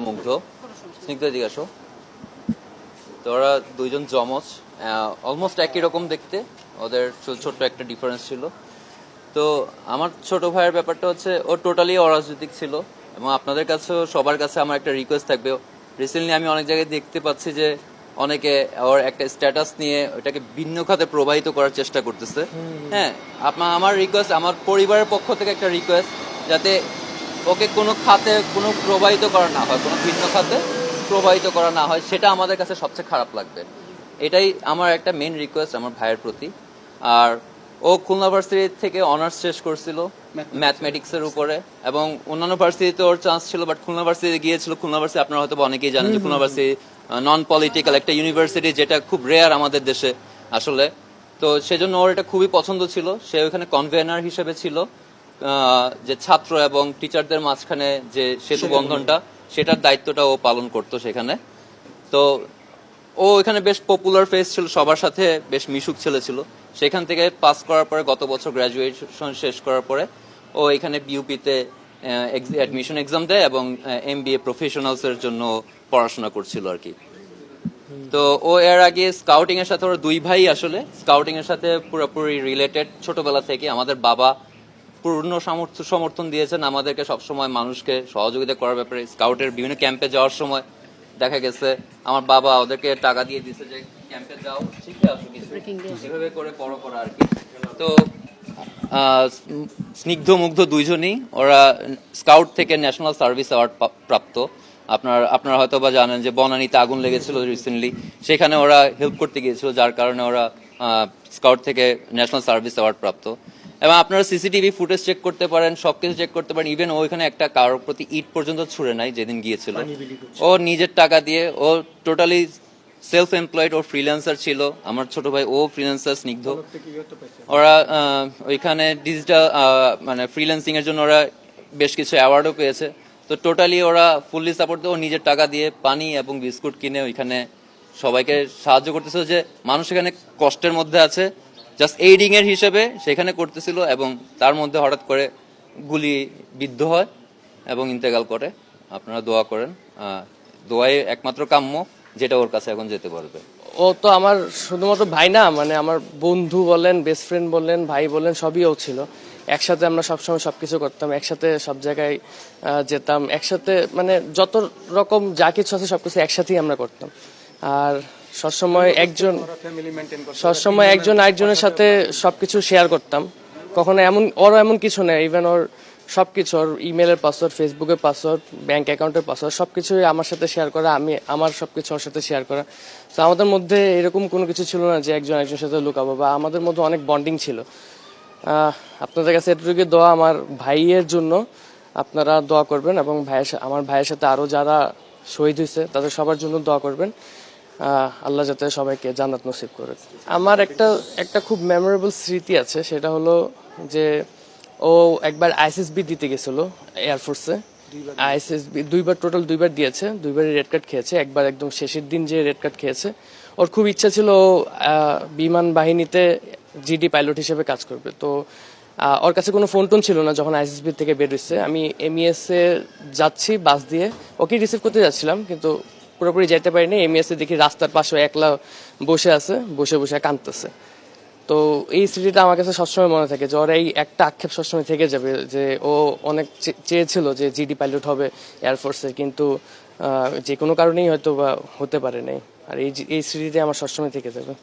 মুগ্ধ স্নিগ্ধ জিজ্ঞাসা। তো ওরা দুইজন জমজ, অলমোস্ট একই রকম দেখতে, ওদের ছোট্ট একটা ডিফারেন্স ছিল। তো আমার ছোট ভাইয়ের ব্যাপারটা হচ্ছে ও টোটালি অরাজনৈতিক ছিল, এবং আপনাদের কাছেও সবার কাছে আমার একটা রিকোয়েস্ট থাকবে। রিসেন্টলি আমি অনেক জায়গায় দেখতে পাচ্ছি যে অনেকে ওর একটা স্ট্যাটাস নিয়ে ওটাকে ভিন্ন খাতে প্রবাহিত করার চেষ্টা করতেছে। হ্যাঁ, আমার রিকোয়েস্ট, আমার পরিবারের পক্ষ থেকে একটা রিকোয়েস্ট, যাতে ওকে কোনো খাতে কোনো প্রবাহিত করা না হয়, কোনো ভিন্ন খাতে প্রবাহিত করা না হয়, সেটা আমাদের কাছে সবচেয়ে খারাপ লাগবে। এটাই আমার একটা মেইন রিকোয়েস্ট আমার ভাইয়ের প্রতি। আর ও খুলনা ভার্সিটি থেকে অনার্স শেষ করছিল ম্যাথমেটিক্সের উপরে, এবং অন্যান্য ভার্সিটিতে ওর চান্স ছিল, বাট খুলনা ভার্সিটি গিয়েছিল। খুলনা ভার্সিটি আপনারা হয়তো অনেকেই জানেন যে খুলনা ভার্সিটি নন পলিটিক্যাল একটা ইউনিভার্সিটি, যেটা খুব রেয়ার আমাদের দেশে আসলে। তো সেজন্য ওর এটা খুবই পছন্দ ছিল। সে ওখানে কনভেনার হিসেবে ছিল, যে ছাত্র এবং টিচারদের মাঝখানে যে সেতু বন্ধনটা, সেটার দায়িত্বটা ও পালন করতো সেখানে। তো ও এখানে বেশ পপুলার ফেস ছিল, সবার সাথে বেশ মিশুক ছেলে ছিল। সেখান থেকে পাস করার পরে, গত বছর গ্রাজুয়েশন শেষ করার পরে ও এখানে বিউপিতে অ্যাডমিশন এক্সাম দেয়, এবং MBA প্রফেশনালস এর জন্য পড়াশোনা করছিল আর কি। তো ও এর আগে স্কাউটিং এর সাথে, ওরা দুই ভাই আসলে স্কাউটিং এর সাথে পুরোপুরি রিলেটেড ছোটবেলা থেকে। আমাদের বাবা পূর্ণ সমর্থন দিয়েছেন আমাদেরকে সবসময়, মানুষকে সহযোগিতা করার ব্যাপারে। স্কাউটের বিভিন্ন ক্যাম্পে যাওয়ার সময় দেখা গেছে আমার বাবা ওদেরকে টাকা দিয়ে দিয়েছে যে ক্যাম্পে যাও, শিখে আসো কিছু, এভাবে করে বড় করা আর কি। তো স্নিগ্ধ মুগ্ধ দুইজনই ওরা স্কাউট থেকে ন্যাশনাল সার্ভিস অ্যাওয়ার্ড প্রাপ্ত। আপনারা হয়তো বা জানেন যে বনানীতে আগুন লেগেছিল রিসেন্টলি, সেখানে ওরা হেল্প করতে গিয়েছিল, যার কারণে ওরা স্কাউট থেকে ন্যাশনাল সার্ভিস অ্যাওয়ার্ড প্রাপ্ত। এবং আপনারা সিসিটিভি ফুটেজ চেক করতে পারেন, সবকিছু চেক করতে পারেন। ইভেন ওইখানে একটা কারোর প্রতি ইট পর্যন্ত ছুড়ে নাই যেদিন গিয়েছিল। ও নিজের টাকা দিয়ে, ও টোটালি সেলফ এমপ্লয়েড, ও ফ্রিল্যান্সার ছিল। আমার ছোট ভাই ও ফ্রিল্যান্সার স্নিগ্ধ। ওরা ওইখানে ডিজিটাল মানে ফ্রিল্যান্সিং এর জন্য ওরা বেশ কিছু অ্যাওয়ার্ডও পেয়েছে। তো টোটালি ওরা ফুললি সাপোর্ট দিয়ে, ও নিজের টাকা দিয়ে পানি এবং বিস্কুট কিনে ওইখানে সবাইকে সাহায্য করতেছিল। যে মানুষ এখানে কষ্টের মধ্যে আছে, জাস্ট এইডিং এর হিসেবে সেখানে করতেছিল, এবং তার মধ্যে হঠাৎ করে গুলি বিদ্ধ হয় এবং ইন্তেকাল করে। আপনারা দোয়া করেন, দোয়াই একমাত্র কাম্য, যেটা ওর কাছে এখন যেতে পারবে। ও তো আমার শুধুমাত্র ভাই না, মানে আমার বন্ধু বলেন, বেস্ট ফ্রেন্ড বলেন, ভাই বলেন, সবই ও ছিল। একসাথে আমরা সবসময় সবকিছু করতাম, একসাথে সব জায়গায় যেতাম, একসাথে মানে যত রকম যা কিছু আছে সবকিছু একসাথেই আমরা করতাম। আর সবসময় একজন আরেকজনের সাথে সবকিছু শেয়ার করতাম। কখনো এমন কিছু নেই, ইভেন ওর সবকিছু, ওর ইমেলের পাসওয়ার্ড, ফেসবুকের পাসওয়ার্ড, ব্যাংক অ্যাকাউন্টের পাসওয়ার্ড, সবকিছুই আমার সাথে শেয়ার করা, আমি আমার সবকিছু ওর সাথে শেয়ার করা। তো আমাদের মধ্যে এরকম কোনো কিছু ছিল না যে একজন একজনের সাথে লুকাবো, বা আমাদের মধ্যে অনেক বন্ডিং ছিল। আপনাদের কাছে এটুকু দোয়া আমার ভাইয়ের জন্য, আপনারা দোয়া করবেন, এবং আমার ভাইয়ের সাথে আরো যারা শহীদ হয়েছে তাদের সবার জন্য দোয়া করবেন। আল্লাহ যাতে সবাইকে জান্নাত নসিব করে। আমার একটা খুব মেমোরেবল স্মৃতি আছে, সেটা হলো যে ও একবার ISSB দিতে গেছিল এয়ারফোর্সে। ISSB টোটাল দুইবার দিয়েছে, দুইবারই রেড কার্ড খেয়েছে। একবার একদম শেষের দিন যে রেড কার্ড খেয়েছে, ওর খুব ইচ্ছা ছিল বিমান বাহিনীতে GD পাইলট হিসেবে কাজ করবে। তো ওর কাছে কোনো ফোন টোন ছিল না যখন ISSB থেকে বের হয়েছে। আমি MES এ যাচ্ছি বাস দিয়ে, ওকে রিসিভ করতে যাচ্ছিলাম, কিন্তু পুরোপুরি যেতে পারিনি। MES এ দেখি রাস্তার পাশে একলা বসে আছে, বসে বসে কাঁদতেছে। তো এই স্মৃতিটা আমার কাছে সবসময় মনে থাকে, যে ওর এই একটা আক্ষেপ সবসময় থেকে যাবে, যে ও অনেক চেয়েছিল যে GD পাইলট হবে এয়ারফোর্সে, কিন্তু যে কোনো কারণেই হয়তো বা হতে পারে নাই। আর এই স্মৃতিটা আমার সবসময় থেকে যাবে।